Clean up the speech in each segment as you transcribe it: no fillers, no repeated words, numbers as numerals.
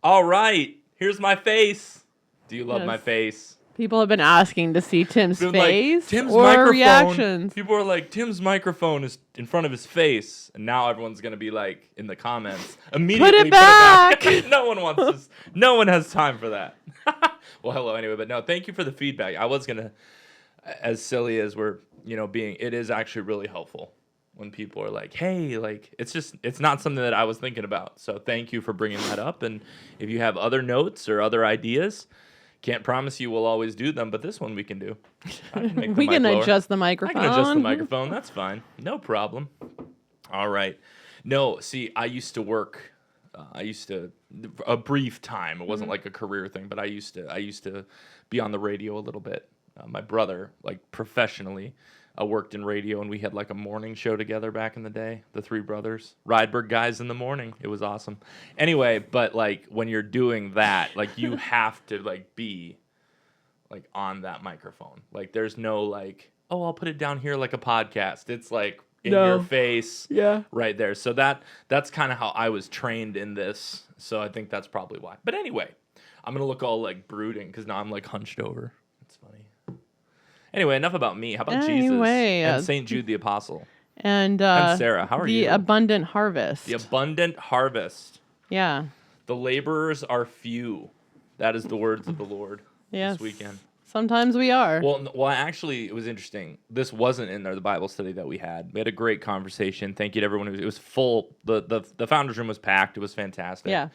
All right, here's my face. Do you love my Yes. face? People have been asking to see Tim's Been face Tim's or microphone. reactions. People are like, Tim's microphone is in front of his face, and now everyone's gonna be like in the comments immediately. Put it back. No one wants this. No one has time for that. Well, hello anyway, but no, thank you for the feedback. I was gonna, as silly as we're being, it is actually really helpful when people are like, hey, like it's not something that I was thinking about. So thank you for bringing that up. And if you have other notes or other ideas. Can't promise you we'll always do them, but this one we can do. I can make the We can mic lower. adjust the microphone. I can adjust the microphone. That's fine. No problem. All right. No, see, I used to work. A brief time. It wasn't like a career thing, but I used to be on the radio a little bit. My brother, like professionally, worked in radio, and we had like a morning show together back in the day. The three brothers, Rydberg guys in the morning. It was awesome. Anyway, but like when you're doing that, like you have to like be like on that microphone. Like there's no like, oh, I'll put it down here like a podcast. It's like in your face, right there. So that's kind of how I was trained in this. So I think that's probably why. But anyway, I'm gonna look all like brooding because now I'm like hunched over. It's funny. Anyway, enough about me. How about Jesus and St. Jude the Apostle? And Sarah, how are you? The abundant harvest. The abundant harvest. Yeah. The laborers are few. That is the words of the Lord Yes. this weekend. Sometimes we are. Well, actually, it was interesting. This wasn't in there, the Bible study that we had. We had a great conversation. Thank you to everyone. It was full. The founders room was packed. It was fantastic. Yeah.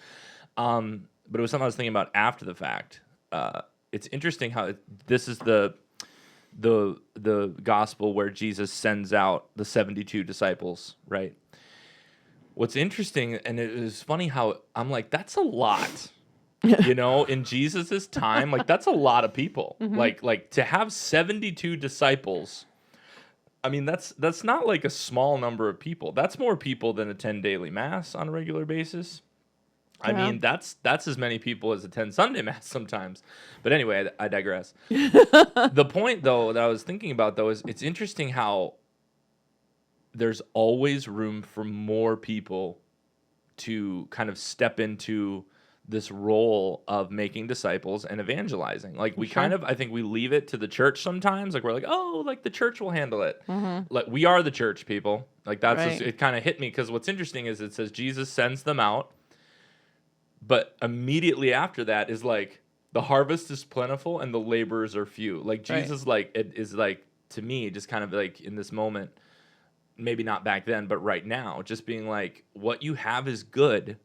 But it was something I was thinking about after the fact. It's interesting how this is the gospel where Jesus sends out the 72 disciples, right? What's interesting, and it is funny how I'm like, that's a lot. In Jesus's time, like that's a lot of people. Mm-hmm. Like to have 72 disciples. I mean, that's not like a small number of people. That's more people than attend daily mass on a regular basis. Yeah. I mean, that's as many people as attend Sunday mass sometimes. But anyway, I digress. The point though that I was thinking about though is it's interesting how there's always room for more people to kind of step into this role of making disciples and evangelizing. Like we kind of, I think we leave it to the church sometimes. Like we're like, oh, like the church will handle it. Mm-hmm. Like we are the church, people. Like that's, right. It kind of hit me because what's interesting is it says Jesus sends them out. But immediately after that is like, the harvest is plentiful and the laborers are few. Like Jesus, right. Like it is like, to me, just kind of like in this moment, maybe not back then, but right now, just being like, what you have is good,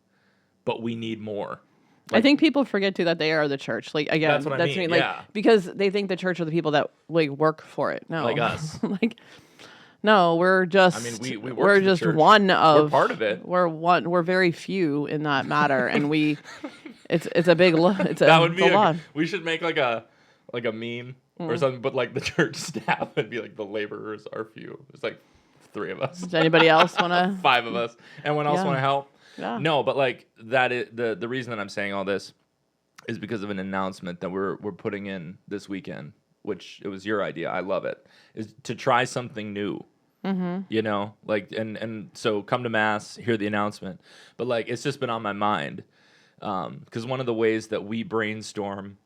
but we need more. Like, I think people forget too that they are the church. Like again, that's what I mean. Like, yeah. Because they think the church are the people that like work for it. No, like us. No, we're just. I mean, we're just one of. We're part of it. We're one. We're very few in that matter, and we. It's a big. It's a. That would be a lot. We should make like a meme or something, but like the church staff would be like the laborers are few. It's like 3 of us. Does anybody else want to? 5 of us. Anyone else want to help? Yeah. No, but like that is the reason that I'm saying all this is because of an announcement that we're putting in this weekend, which it was your idea. I love it. Is to try something new. Mm-hmm. Like and so come to mass, hear the announcement. But like it's just been on my mind because one of the ways that we brainstorm,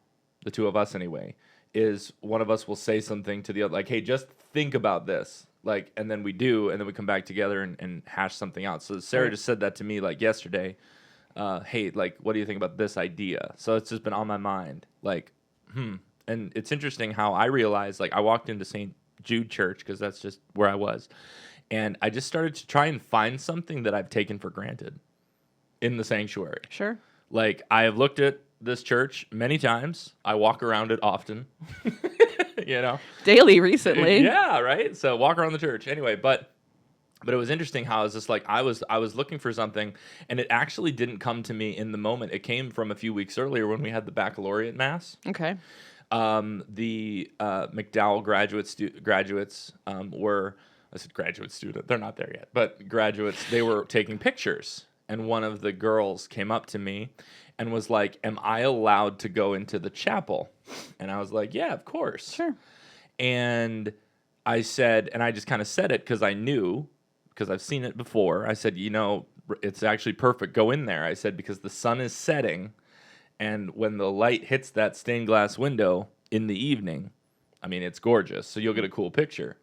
the 2 of us anyway, is one of us will say something to the other, like, hey, just think about this. Like, and then we do, and then we come back together and hash something out. So Sarah just said that to me, like, yesterday. Hey, like, what do you think about this idea? So it's just been on my mind. Like, And it's interesting how I realized, like, I walked into St. Jude Church, because that's just where I was. And I just started to try and find something that I've taken for granted in the sanctuary. Sure. Like, I have looked at this church many times. I walk around it often. Daily recently. Yeah, right? So walk around the church. Anyway, but it was interesting how I was just like, I was looking for something, and it actually didn't come to me in the moment. It came from a few weeks earlier when we had the baccalaureate mass. Okay. The McDowell graduates were, I said graduate student, they're not there yet, but graduates, they were taking pictures, and one of the girls came up to me and was like, am I allowed to go into the chapel? And I was like, yeah, of course. Sure. And I said, and I just kind of said it because I knew, because I've seen it before. I said, it's actually perfect. Go in there. I said, because the sun is setting. And when the light hits that stained glass window in the evening, I mean, it's gorgeous. So you'll get a cool picture.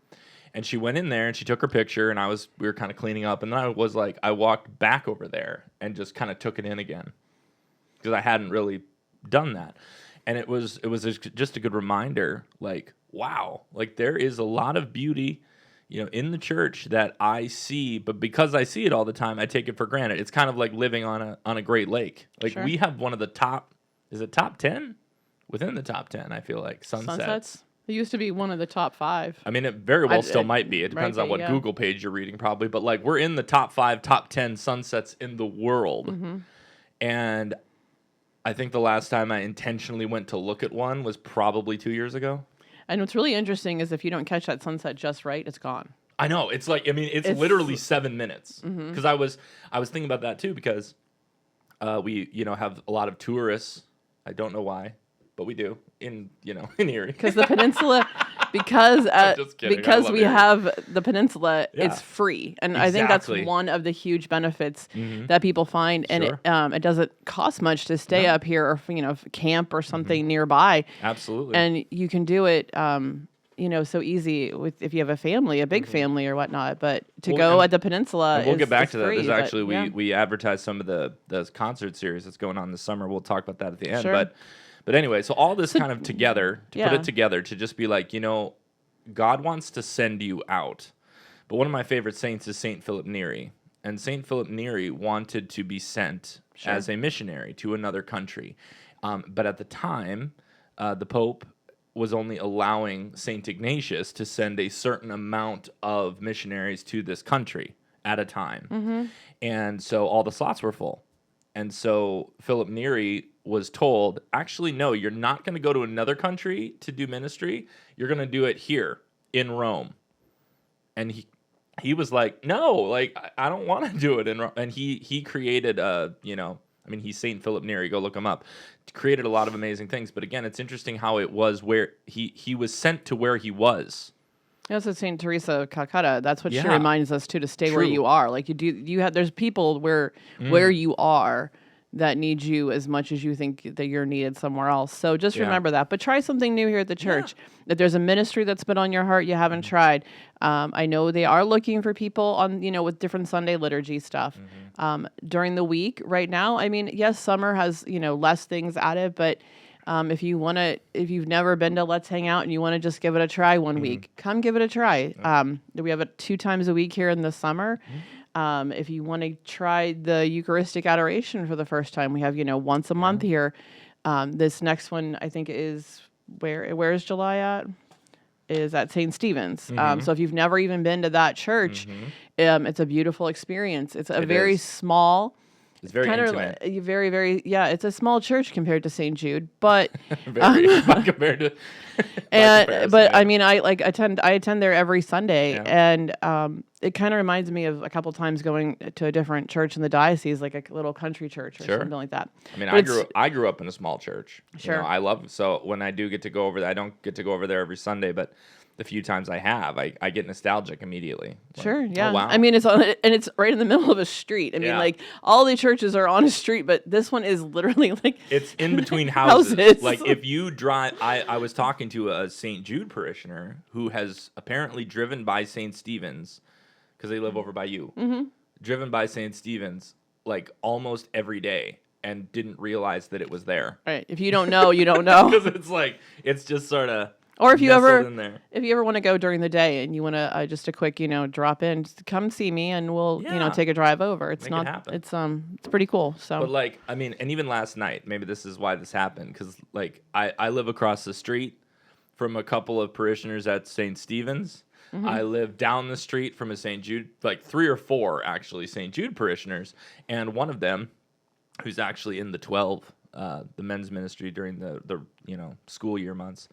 And she went in there and she took her picture, and we were kind of cleaning up. And then I walked back over there and just kind of took it in again because I hadn't really done that. And it was just a good reminder, like, wow, like there is a lot of beauty, in the church that I see, but because I see it all the time, I take it for granted. It's kind of like living on a Great Lake. Like Sure. we have one of the top, is it top 10? Within the top 10, I feel like sunsets. It used to be one of the top 5. I mean, it very well still might be. It depends on what yeah. Google page you're reading, probably. But like, we're in the top 5, top 10 sunsets in the world. Mm-hmm. And I think the last time I intentionally went to look at one was probably 2 years ago. And what's really interesting is if you don't catch that sunset just right, it's gone. I know. It's like, I mean, it's literally 7 minutes. Because I was thinking about that too, because we, have a lot of tourists. I don't know why, but we do in Erie. Because the peninsula, because just kidding. because we Erie. have the peninsula, Yeah. it's free, and I think that's one of the huge benefits that people find. And Sure. it doesn't cost much to stay up here or camp or something nearby. Absolutely. And you can do it. So easy if you have a family, a big family or whatnot. But to go at the peninsula, and we'll get back to that. free, There's actually yeah. we advertised some of the concert series that's going on this summer. We'll talk about that at the end. Sure. But anyway, so all this kind of together to put Yeah. it together to just be like, God wants to send you out. But one of my favorite saints is Saint Philip Neri, and Saint Philip Neri wanted to be sent as a missionary to another country, but at the time, the Pope was only allowing Saint Ignatius to send a certain amount of missionaries to this country at a time. And so all the slots were full. And so Philip Neri was told, actually, no, you're not going to go to another country to do ministry. You're going to do it here in Rome. And he was like, no, like, I don't want to do it in Rome. And he created, he's Saint Philip Neri. Go look him up. Created a lot of amazing things. But again, it's interesting how it was where he was sent to where he was. That's Saint Teresa of Calcutta. That's what she Yeah. reminds us to stay where True. you are. Like there's people where you are that need you as much as you think that you're needed somewhere else. So just Yeah. remember that. But try something new here at the church. If there's a ministry that's been on your heart you haven't tried, I know they are looking for people on with different Sunday liturgy stuff during the week. Right now, I mean, yes, summer has less things added, but if you've never been to Let's Hang Out and you want to just give it a try one week, come give it a try. We have it 2 times a week here in the summer. If you want to try the Eucharistic adoration for the first time, we have once a month here. This next one I think is where is July at? Is at St. Stephen's. So if you've never even been to that church, it's a beautiful experience. It's a very small. It's very intimate. Very, very, it's a small church compared to St. Jude, but compared to. I mean, I attend there every Sunday, and it kind of reminds me of a couple times going to a different church in the diocese, like a little country church or something like that. I mean, I grew up in a small church. Sure. I love, so when I do get to go over there, I don't get to go over there every Sunday, but the few times I have, I get nostalgic immediately. Like, Sure, yeah. Oh, wow. I mean, it's right in the middle of a street. I mean, like all the churches are on a street, but this one is literally like it's in between houses. houses. Like if you drive, I was talking to a St. Jude parishioner who has apparently driven by St. Stephen's because they live over by you. Driven by St. Stephen's like almost every day and didn't realize that it was there. Right. If you don't know, you don't know. Because it's just sort of. Or if you ever in want to go during the day and you want to just a quick drop in, just come see me and we'll take a drive over. It's Make it happen. It's pretty cool. So, but like I mean, and even last night, maybe this is why this happened because like I live across the street from a couple of parishioners at St. Stephen's. I live down the street from a St. Jude, like 3 or 4 actually St. Jude parishioners, and one of them, who's actually in the 12, the men's ministry during the school year months.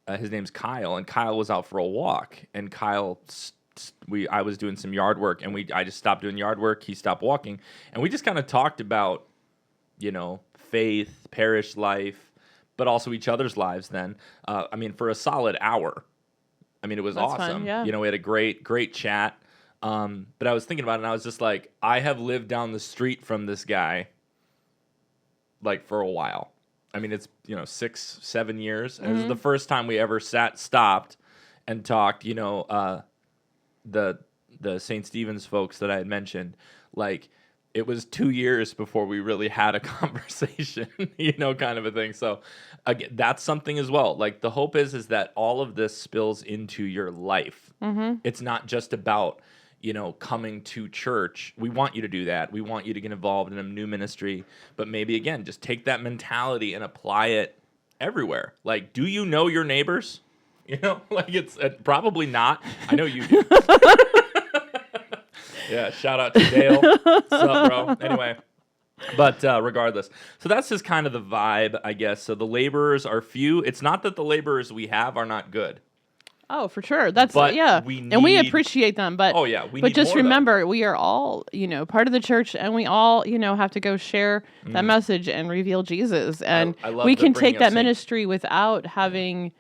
His name's Kyle, and Kyle was out for a walk, and Kyle, I was doing some yard work, and I just stopped doing yard work. He stopped walking, and we just kind of talked about, faith, parish life, but also each other's lives. Then, I mean, for a solid hour. I mean, it was awesome. Fun, yeah. We had a great chat. But I was thinking about it, and I was just like, I have lived down the street from this guy like for a while. I mean, it's 6, 7 years. And This is the first time we ever stopped, and talked. The St. Stephen's folks that I had mentioned, like it was 2 years before we really had a conversation, kind of a thing. So again, that's something as well. Like the hope is that all of this spills into your life. It's not just about coming to church. We want you to do that. We want you to get involved in a new ministry, but maybe again, just take that mentality and apply it everywhere. Like, do you know your neighbors? Like it's probably not. I know you do. Yeah, shout out to Dale. What's up, bro? Anyway, but regardless. So that's just kind of the vibe, I guess. So the laborers are few. It's not that the laborers we have are not good. Oh, for sure. That's But yeah. And we appreciate them, but oh yeah, but just more, remember, we are all, part of the church, and we all, have to go share that message and reveal Jesus. And I love we the can bringing take of that Saint- ministry without having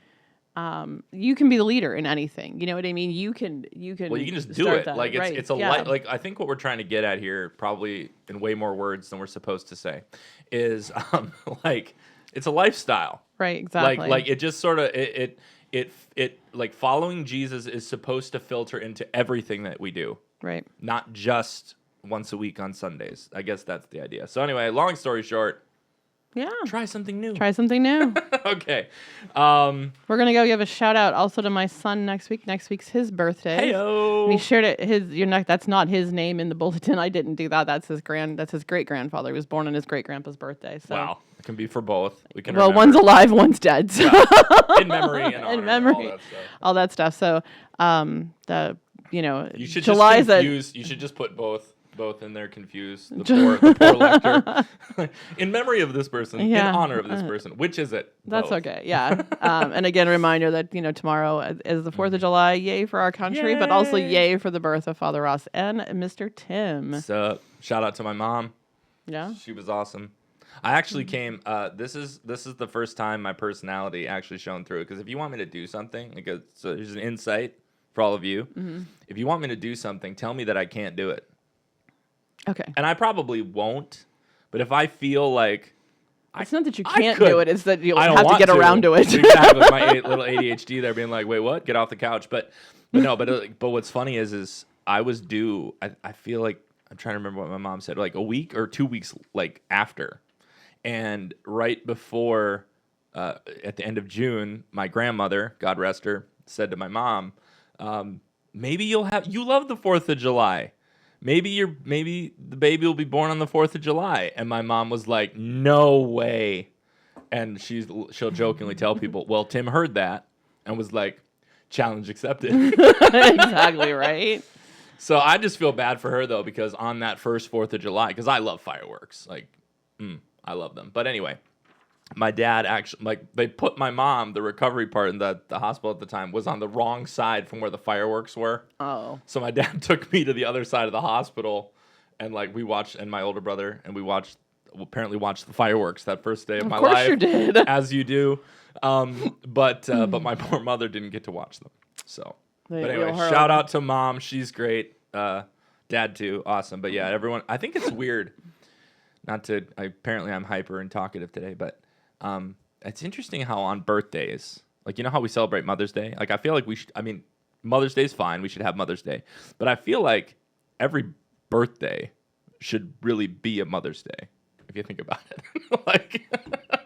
you can be the leader in anything. You know what I mean? You can Well, you can just do start it. that, Like right. it's a Yeah. like I think what we're trying to get at here, probably in way more words than we're supposed to say, is like it's a lifestyle. Right, exactly. Like it just sort of it like following Jesus is supposed to filter into everything that we do, right. not just once a week on Sundays. I guess that's the idea. So anyway, long story short, Yeah. try something new. Try something new. Okay. We're going to go give a shout out also to my son next week. Next week's his birthday. Heyo. And he shared it. That's not his name in the bulletin. I didn't do that. That's his great grandfather. He was born on his great grandpa's birthday. So. Wow. It can be for both. We can Well, remember. one's alive, one's dead. So. In memory and honor. In memory. And all that stuff. So, you should July's just confuse. You should just put both in there. Confuse the poor lector. In memory of this person. Yeah. In honor of this person. Which is it? That's Both. okay. Yeah. And again, a reminder that, tomorrow is the 4th of July. Yay for our country, but also yay for the birth of Father Ross and Mr. Tim. So shout out to my mom. Yeah. She was awesome. I actually came. This is the first time my personality actually shone through. Because if you want me to do something, so here's an insight for all of you. If you want me to do something, tell me that I can't do it. Okay. And I probably won't. But if I feel like It's not that you can't could. do it; it's that you'll I don't have to want get around to it. Exactly. My little ADHD there being like, wait, what? Get off the couch. But what's funny is I was due. I feel like I'm trying to remember what my mom said, like a week or 2 weeks like after. And right before, at the end of June, my grandmother, God rest her, said to my mom, maybe you love the 4th of July. Maybe the baby will be born on the 4th of July. And my mom was like, no way. And she'll jokingly tell people, well, Tim heard that and was like, challenge accepted. Exactly right. So I just feel bad for her, though, because on that first 4th of July, because I love fireworks. Like, I love them. But anyway, my dad actually, they put my mom, the recovery part in the hospital at the time, was on the wrong side from where the fireworks were. Oh. So my dad took me to the other side of the hospital, and we watched, and my older brother, and we apparently watched the fireworks that first day of my life. Of course you did. As you do. But my poor mother didn't get to watch them. So, but anyway, shout out to Mom. She's great. Dad too. Awesome. But yeah, everyone, I think it's weird. Apparently I'm hyper and talkative today, but it's interesting how on birthdays, like, how we celebrate Mother's Day? Like, I feel like Mother's Day is fine. We should have Mother's Day. But I feel like every birthday should really be a Mother's Day, if you think about it. Like,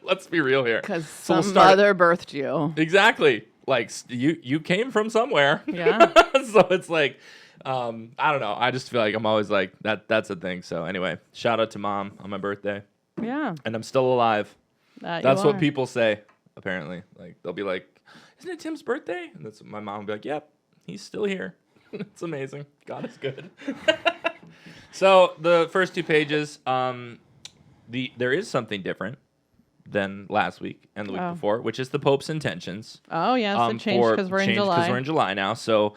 let's be real here. Because some mother birthed you. Exactly. Like, you came from somewhere. Yeah. So it's like, I don't know. I just feel like I'm always like, that's a thing. So anyway, shout out to Mom on my birthday. Yeah. And I'm still alive. That's what people say, apparently. Like, they'll be like, isn't it Tim's birthday? And my mom will be like, yep, he's still here. It's amazing. God is good. So the first 2 pages, there is something different than last week and the week before, which is the Pope's intentions. Oh, yes, it changed because we're in July. Because we're in July now. So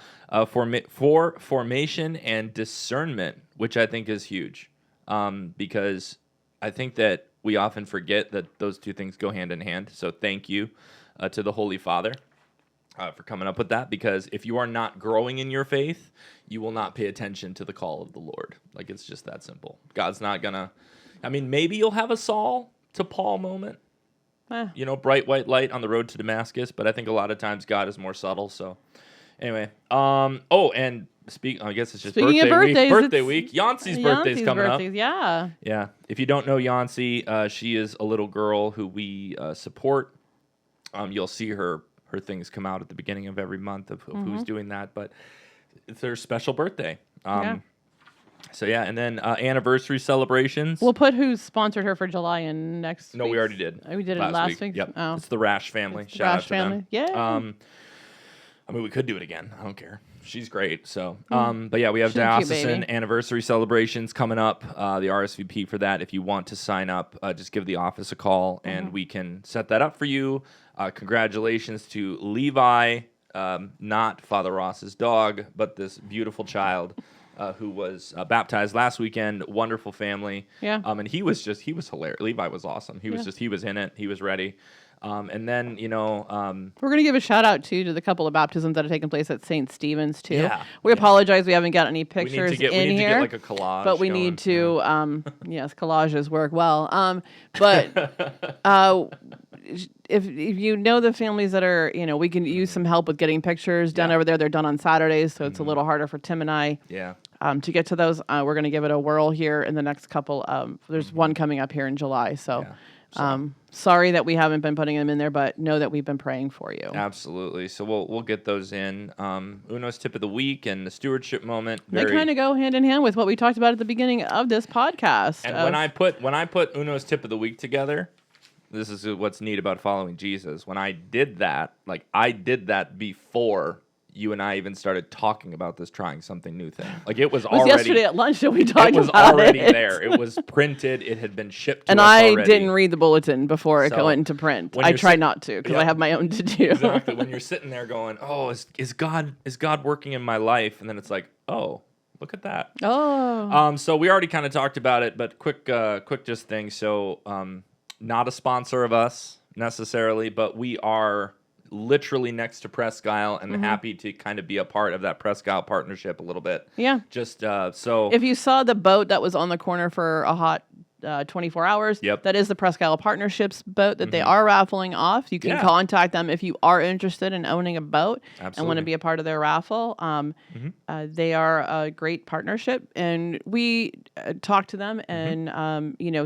for formation and discernment, which I think is huge, because I think that we often forget that those 2 things go hand in hand. So thank you to the Holy Father for coming up with that, because if you are not growing in your faith, you will not pay attention to the call of the Lord. Like, it's just that simple. God's not going to... I mean, maybe you'll have a Saul, to Paul moment. Eh. You know, bright white light on the road to Damascus, but I think a lot of times God is more subtle. So, anyway, and I guess it's just Speaking of birthday birthdays, week. Yancey's birthday's coming up. Yeah. Yeah. If you don't know Yancey, she is a little girl who we support. You'll see her things come out at the beginning of every month of who's doing that, but it's her special birthday. Yeah. So yeah, and then anniversary celebrations. We'll put who sponsored her for July in next. No, we already did. Oh, we did it last week. Yep. Oh. It's the Rash family. It's the Shout out Rash to family. them. Yeah. I mean, we could do it again. I don't care. She's great. So, but yeah, we have She's a cute diocesan baby. anniversary celebrations coming up. The RSVP for that. If you want to sign up, just give the office a call and we can set that up for you. Congratulations to Levi, not Father Ross's dog, but this beautiful child who was baptized last weekend. Wonderful family. Yeah. And he was hilarious. Levi was awesome. He was in it. He was ready. And then, We're going to give a shout out to the couple of baptisms that have taken place at St. Stephen's too. Yeah, We apologize we haven't got any we pictures need to in get here. like a collage. But we going. need to, yes, collages work well. But if you know the families that are, we can use some help with getting pictures done over there. They're done on Saturdays, so it's a little harder for Tim and I. Yeah. To get to those, we're going to give it a whirl here in the next couple. There's one coming up here in July, so. Sorry that we haven't been putting them in there, but know that we've been praying for you. Absolutely. So we'll get those in. Uno's tip of the week and the stewardship moment. They kind of go hand in hand with what we talked about at the beginning of this podcast. And when I put Uno's tip of the week together, this is what's neat about following Jesus. When I did that, I did that before you and I even started talking about this trying something new thing. Like it was already yesterday at lunch that we talked about it. was already there. It was printed. It had been shipped to and us I already. didn't read the bulletin before it went into print. I try not to because I have my own to do. Exactly. When you're sitting there going, "Oh, is God working in my life?" And then it's like, "Oh, look at that." Oh. So we already kind of talked about it, but quick just thing. So not a sponsor of us necessarily, but we are literally next to Presque Isle and happy to kind of be a part of that Presque Isle partnership a little bit. Yeah. Just so. If you saw the boat that was on the corner for a hot 24 hours, that is the Presque Isle Partnerships boat that they are raffling off. You can contact them if you are interested in owning a boat and want to be a part of their raffle. They are a great partnership, and we talk to them and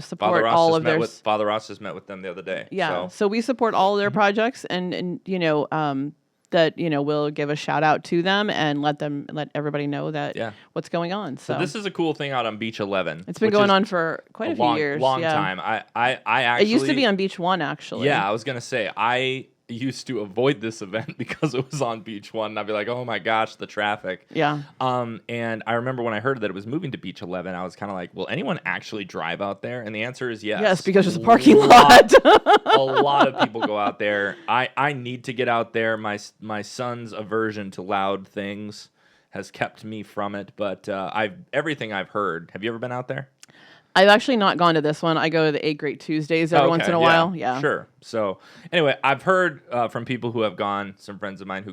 support all of their. Father Ross just met with them the other day. Yeah, so we support all of their projects, and we'll give a shout out to them and let everybody know that what's going on. So this is a cool thing out on Beach 11. It's been going on for quite a few years. Long time. I actually. It used to be on Beach 1, actually. Yeah, I was gonna say I used to avoid this event because it was on Beach 1, and I'd be like, oh my gosh, the traffic. Yeah. And I remember when I heard that it was moving to Beach 11, I was kind of like, will anyone actually drive out there? And the answer is yes. Yes, because there's a parking lot. A lot of people go out there. I need to get out there. My son's aversion to loud things has kept me from it, but everything I've heard. Have you ever been out there? I've actually not gone to this one. I go to the 8 Great Tuesdays every once in a while. Yeah. Sure. So anyway, I've heard from people who have gone, some friends of mine who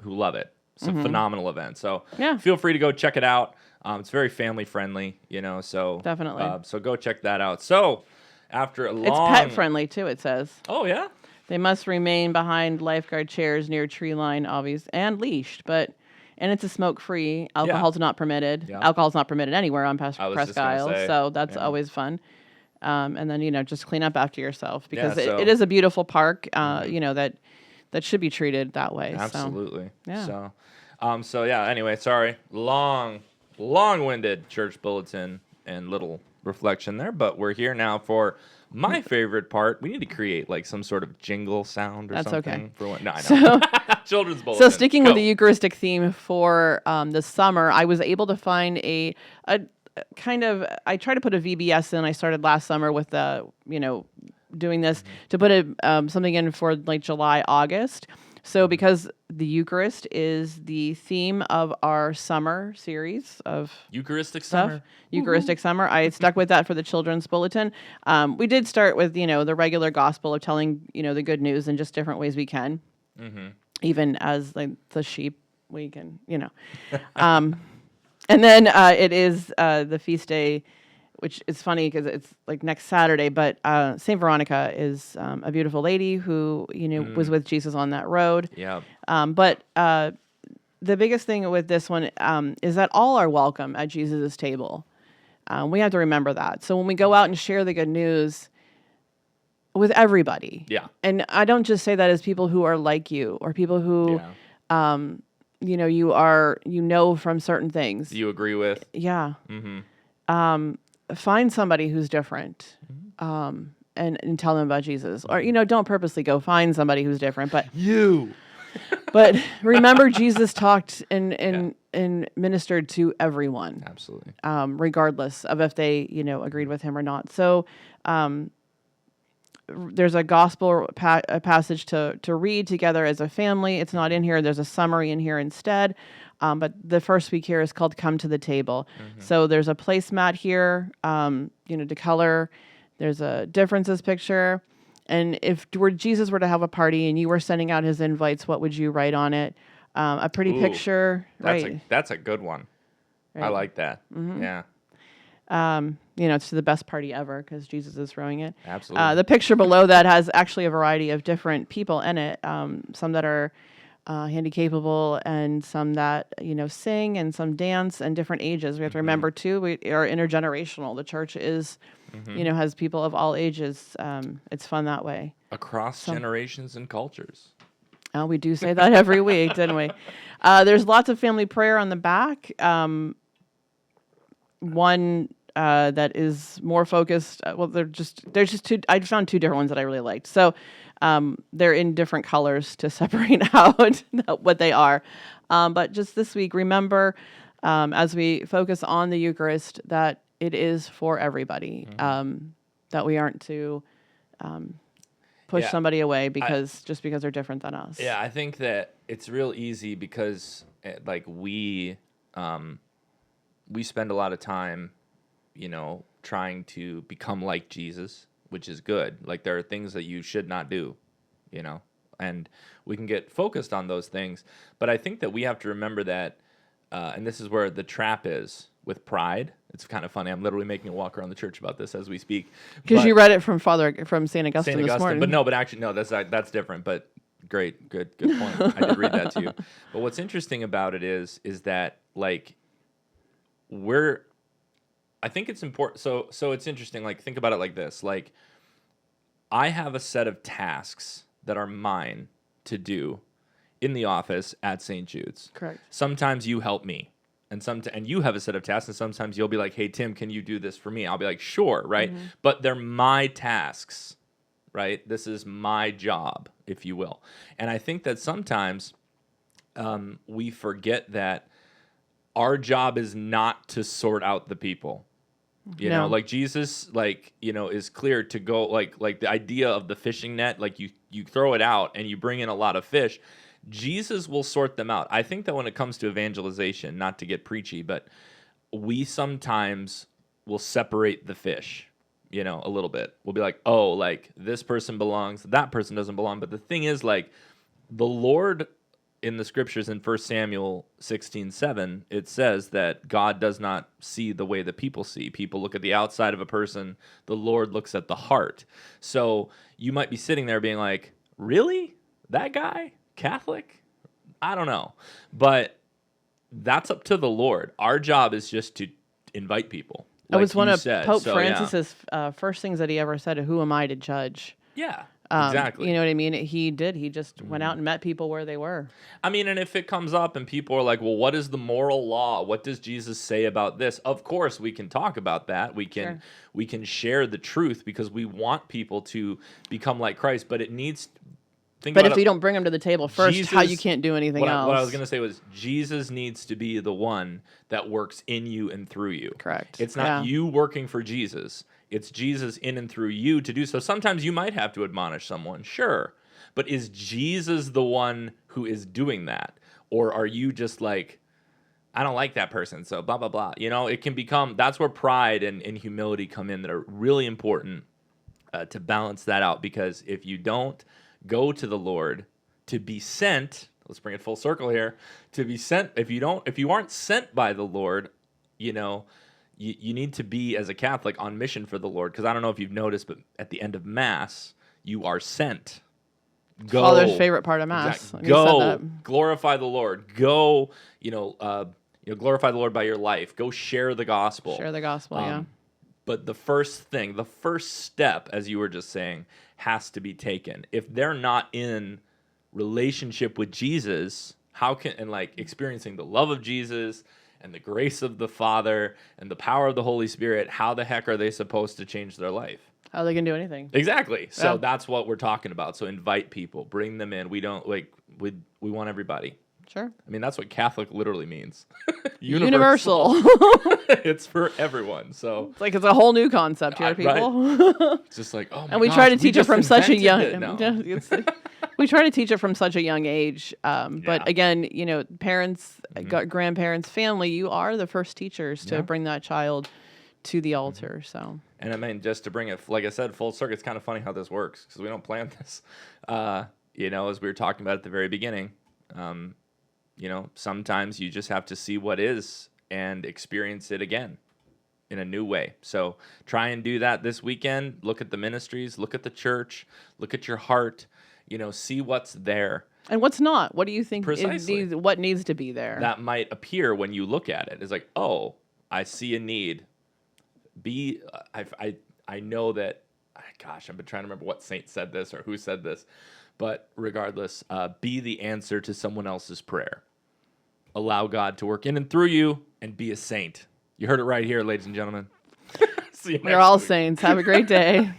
love it. It's a phenomenal event. So feel free to go check it out. It's very family friendly, so definitely. So go check that out. So after a long... It's pet friendly too, it says. Oh, yeah? They must remain behind lifeguard chairs near tree line, obvious, and leashed, and it's a smoke-free. Alcohol's not permitted. Yeah. Alcohol's not permitted anywhere on Presque Isle, so that's always fun. And then, just clean up after yourself because it is a beautiful park, that should be treated that way. Absolutely. So, yeah. Anyway, sorry. Long-winded church bulletin and little reflection there, but we're here now for my favorite part. We need to create some sort of jingle sound or something. Okay. For what? No, I know. Children's bulletin. So sticking with the Eucharistic theme for the summer, I was able to find a kind of. I tried to put a VBS in. I started last summer with doing this to put something in for July, August. So because the Eucharist is the theme of our summer series of Eucharistic stuff, summer. Eucharistic summer, I stuck with that for the children's bulletin. We did start with the regular gospel of telling the good news in just different ways we can, even as the sheep we can and then it is the feast day which is funny because it's like next Saturday, but Saint Veronica is a beautiful lady who was with Jesus on that road. Yeah. But the biggest thing with this one is that all are welcome at Jesus' table. We have to remember that. So when we go out and share the good news with everybody, Yeah. and I don't just say that as people who are like you or people who, you know from certain things. You agree with? Yeah. Mm-hmm. Find somebody who's different, and tell them about Jesus. Or don't purposely go find somebody who's different, but but remember, Jesus talked and ministered to everyone. Absolutely. Regardless of if they, agreed with him or not. So there's a gospel a passage to read together as a family. It's not in here. There's a summary in here instead. But the first week here is called Come to the Table. Mm-hmm. So there's a placemat here, to color. There's a differences picture. And if Jesus were to have a party and you were sending out his invites, what would you write on it? A pretty picture. That's a good one. Right. I like that. Mm-hmm. Yeah. It's the best party ever because Jesus is throwing it. Absolutely. The picture below that has actually a variety of different people in it. Some that are handy-capable and some that, sing and some dance and different ages. We have to remember, too, we are intergenerational. The church is, has people of all ages. It's fun that way. Across generations and cultures. Oh, we do say that every week, didn't we? There's lots of family prayer on the back. One that is more focused. There's just two. I found two different ones that I really liked. So they're in different colors to separate out what they are. But just this week, remember, as we focus on the Eucharist, that it is for everybody. That we aren't to push somebody away because they're different than us. Yeah, I think that it's real easy because we spend a lot of time, trying to become like Jesus, which is good. Like there are things that you should not do, and we can get focused on those things. But I think that we have to remember that, and this is where the trap is with pride. It's kind of funny. I'm literally making a walk around the church about this as we speak. Because you read it from St. Augustine this morning. But actually, that's different. But great, good point. I did read that too. But what's interesting about it is that I think it's important. So it's interesting. Like think about it like this. Like I have a set of tasks that are mine to do in the office at St. Jude's. Correct. Sometimes you help me. And you have a set of tasks, and sometimes you'll be like, hey, Tim, can you do this for me? I'll be like, sure, right? Mm-hmm. But they're my tasks, right? This is my job, if you will. And I think that sometimes we forget that our job is not to sort out the people. You know, like Jesus, is clear to go, like the idea of the fishing net, like you throw it out and you bring in a lot of fish. Jesus will sort them out. I think that when it comes to evangelization, not to get preachy, but we sometimes will separate the fish, a little bit. We'll be like, oh, like this person belongs, that person doesn't belong. But the thing is, like, the Lord in the scriptures in 1 Samuel 16:7, it says that God does not see the way that people see. People look at the outside of a person. The Lord looks at the heart. So you might be sitting there being like, really? That guy? Catholic? I don't know. But that's up to the Lord. Our job is just to invite people. It was one of Pope Francis's first things that he ever said, who am I to judge? Yeah, exactly. You know what I mean? He did. He just went out and met people where they were. I mean, and if it comes up and people are like, well, what is the moral law? What does Jesus say about this? Of course, we can talk about that. We can share the truth because we want people to become like Christ, but it needs... But if you don't bring them to the table first, how you can't do anything else. What I was going to say was Jesus needs to be the one that works in you and through you. Correct. It's not you working for Jesus. It's Jesus in and through you to do so. Sometimes you might have to admonish someone, sure. But is Jesus the one who is doing that? Or are you just like, I don't like that person, so blah, blah, blah. It can become, that's where pride and humility come in that are really important to balance that out. Because if you don't go to the Lord to be sent, let's bring it full circle here, to be sent, if you aren't sent by the Lord, you need to be, as a Catholic, on mission for the Lord. Because I don't know if you've noticed, but at the end of Mass, you are sent. Go. Father's favorite part of Mass. Exactly. Go glorify the Lord. Go, glorify the Lord by your life. Go share the gospel. Share the gospel, yeah. But the first step, as you were just saying, has to be taken. If they're not in relationship with Jesus, experiencing the love of Jesus and the grace of the Father and the power of the Holy Spirit, how the heck are they supposed to change their life? How they can do anything. Exactly. So that's what we're talking about. So invite people, bring them in. We don't we want everybody. Sure. I mean, that's what Catholic literally means. Universal. It's for everyone. So it's a whole new concept here, people. Right. It's just like, oh my gosh. And we try to teach it from such a young we try to teach it from such a young age. But again, parents, grandparents, family, you are the first teachers to bring that child to the altar. So, and I mean, just to bring it, like I said, full circle, it's kind of funny how this works because we don't plan this. As we were talking about at the very beginning, sometimes you just have to see what is and experience it again in a new way. So try and do that this weekend. Look at the ministries, look at the church, look at your heart, see what's there. And what's not? What do you think Precisely. what needs to be there? That might appear when you look at it. It's like, oh, I see a need. I know that, gosh, I've been trying to remember what saint said this or who said this, but regardless, be the answer to someone else's prayer. Allow God to work in and through you and be a saint. You heard it right here, ladies and gentlemen. See you next We're all week. saints. Have a great day.